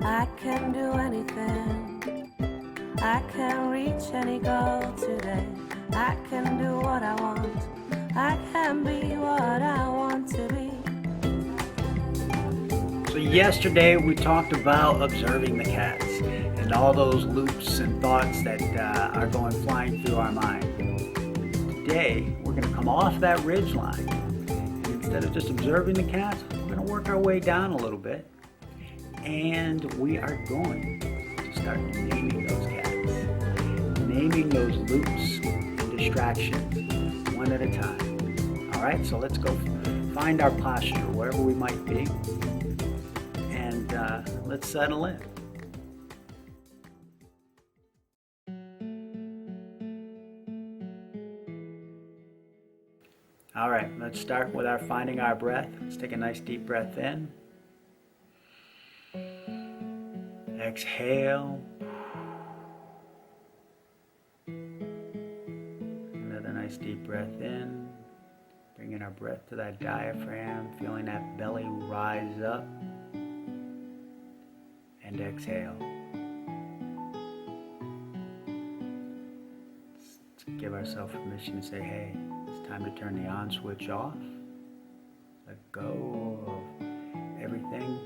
I can do anything. I can reach any goal today. I can do what I want. I can be what I want to be. So yesterday we talked about observing the cats and all those loops and thoughts that are going flying through our mind. Today we're going to come off that ridge line. And instead of just observing the cats, we're going to work our way down a little bit. And we are going to start naming those cats. Naming those loops and distractions one at a time. All right, so let's go find our posture wherever we might be. And let's settle in. All right, let's start with our finding our breath. Let's take a nice deep breath in. Exhale. Another nice deep breath in. Bringing our breath to that diaphragm, feeling that belly rise up. And exhale. Let's give ourselves permission to say, hey, it's time to turn the on switch off. Let go of everything.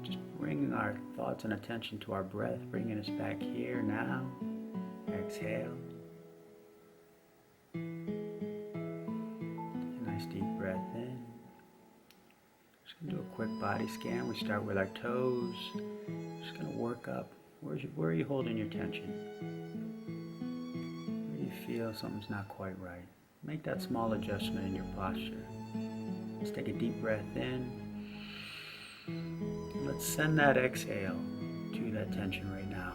Just bringing our thoughts and attention to our breath, bringing us back here now. Exhale. Take a nice deep breath in. Just going to do a quick body scan. We start with our toes. Just going to work up. Where are you holding your tension? Where do you feel something's not quite right? Make that small adjustment in your posture. Let's take a deep breath in. Let's send that exhale to that tension right now.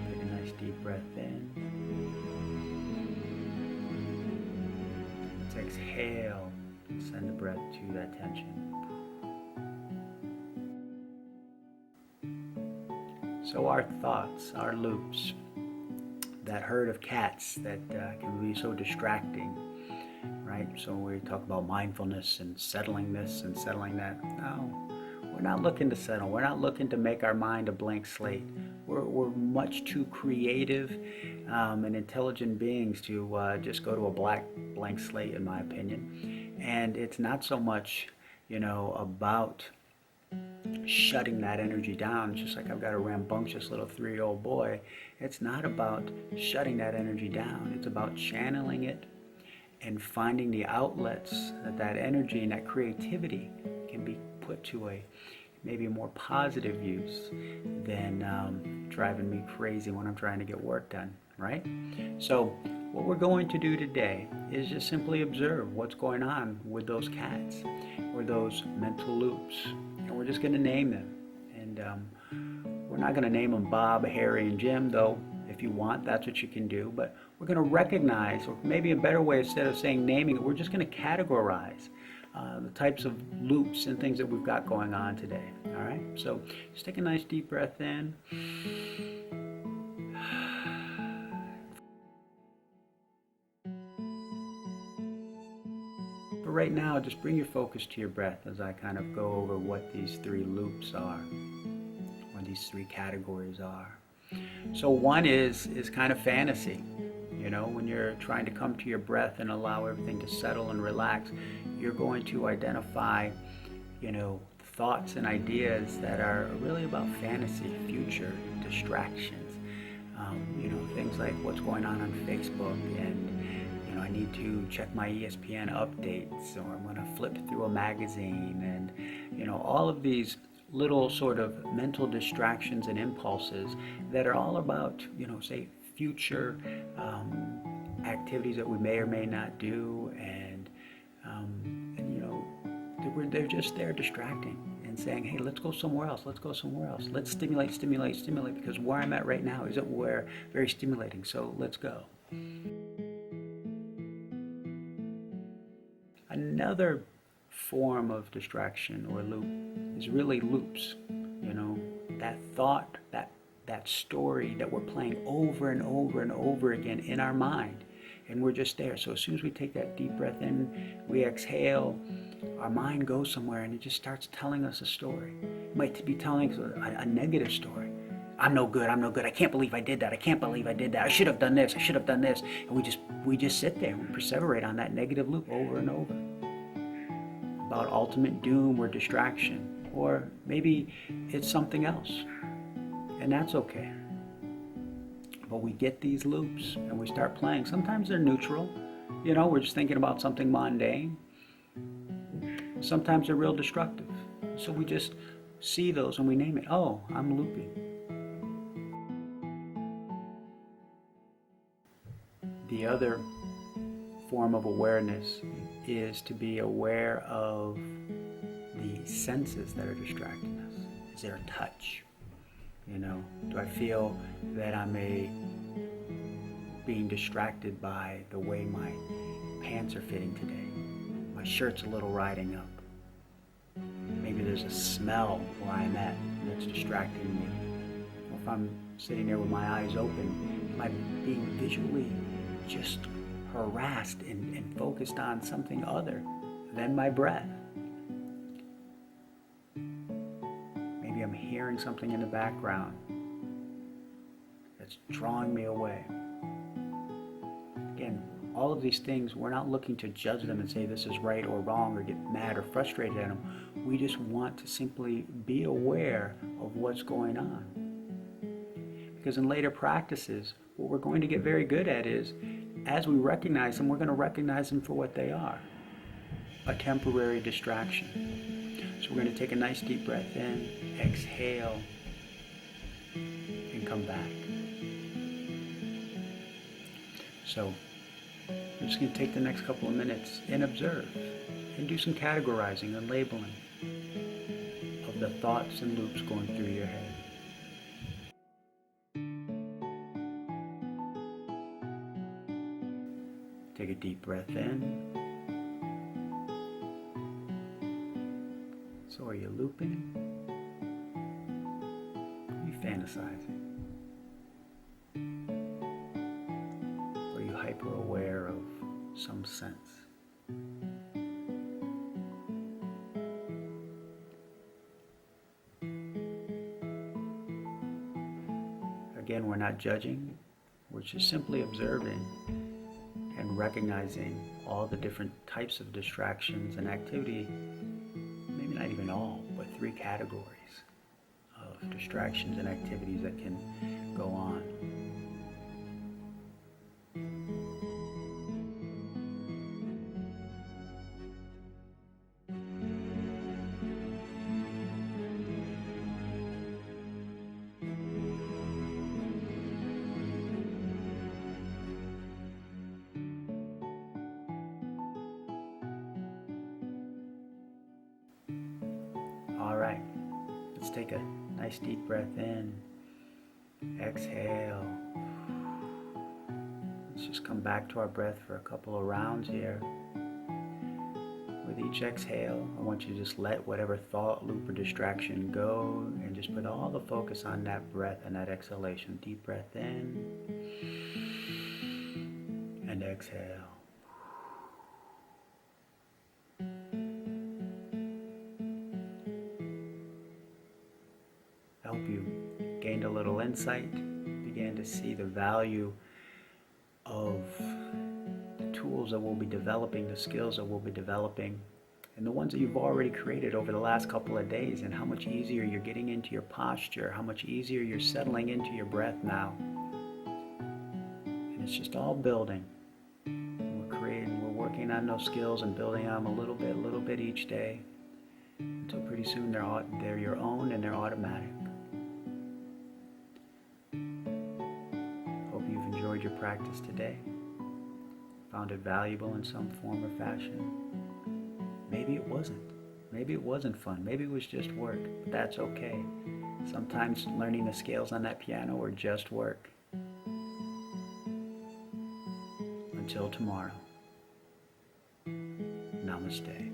Take a nice deep breath in. Let's exhale and send the breath to that tension. So our thoughts, our loops, that herd of cats that can be so distracting, right? So we talk about mindfulness and settling this and settling that. No, we're not looking to settle. We're not looking to make our mind a blank slate. We're much too creative and intelligent beings to just go to a blank slate, in my opinion. And it's not so much, about shutting that energy down. It's just like I've got a rambunctious little 3-year-old boy. It's not about shutting that energy down. It's about channeling it and finding the outlets that energy and that creativity can be put to maybe a more positive use than driving me crazy when I'm trying to get work done, right? So what we're going to do today is just simply observe what's going on with those cats or those mental loops. And we're just going to name them. And we're not going to name them Bob, Harry, and Jim, though if you want, that's what you can do. But we're going to recognize, or maybe a better way, instead of saying naming it, we're just going to categorize the types of loops and things that we've got going on today. All right? So just take a nice deep breath in. But right now, just bring your focus to your breath as I kind of go over what these 3 loops are, what these 3 categories are. So one is kind of fantasy. When you're trying to come to your breath and allow everything to settle and relax, you're going to identify, thoughts and ideas that are really about fantasy, future, distractions. Things like what's going on Facebook, and I need to check my ESPN updates, or I'm going to flip through a magazine, and all of these little sort of mental distractions and impulses that are all about, say, future activities that we may or may not do, and they're just there distracting and saying, hey, let's go somewhere else, let's stimulate, because where I'm at right now isn't very stimulating, so let's go. Another form of distraction or loop is really loops. That thought, that story that we're playing over and over and over again in our mind, and we're just there. So as soon as we take that deep breath in, we exhale, our mind goes somewhere and it just starts telling us a story. It might be telling us a negative story. I'm no good, I'm no good, I can't believe I did that, I can't believe I did that, I should have done this, I should have done this. And we just sit there and perseverate on that negative loop over and over. About ultimate doom or distraction. Or maybe it's something else. And that's okay. But we get these loops and we start playing. Sometimes they're neutral. We're just thinking about something mundane. Sometimes they're real destructive. So we just see those and we name it. Oh, I'm looping. The other form of awareness is to be aware of the senses that are distracting us. Is there a touch? Do I feel that I'm being distracted by the way my pants are fitting today? My shirt's a little riding up. Maybe there's a smell where I'm at that's distracting me. Or if I'm sitting there with my eyes open, am I being visually just harassed and focused on something other than my breath? Maybe I'm hearing something in the background that's drawing me away. Again, all of these things, we're not looking to judge them and say this is right or wrong or get mad or frustrated at them. We just want to simply be aware of what's going on. Because in later practices, what we're going to get very good at is, as we recognize them, we're going to recognize them for what they are. A temporary distraction. So we're going to take a nice deep breath in, exhale, and come back. So we're just going to take the next couple of minutes and observe and do some categorizing and labeling of the thoughts and loops going through your head. Take a deep breath in. So are you looping? Are you fantasizing? Or are you hyper aware of some sense? Again, we're not judging, we're just simply observing and recognizing all the different types of distractions and activity, maybe not even all, but 3 categories of distractions and activities that can go on. All right, let's take a nice deep breath in, exhale. Let's just come back to our breath for a couple of rounds here. With each exhale, I want you to just let whatever thought, loop, or distraction go and just put all the focus on that breath and that exhalation. Deep breath in and exhale. I hope you gained a little insight, began to see the value of the tools that we'll be developing, the skills that we'll be developing, and the ones that you've already created over the last couple of days, and how much easier you're getting into your posture, how much easier you're settling into your breath now. And it's just all building. We're working on those skills and building on them a little bit each day, until pretty soon they're your own and they're automatic. Hope you've enjoyed your practice today, found it valuable in some form or fashion. Maybe it wasn't. Maybe it wasn't fun. Maybe it was just work, but that's okay. Sometimes learning the scales on that piano are just work. Until tomorrow, namaste.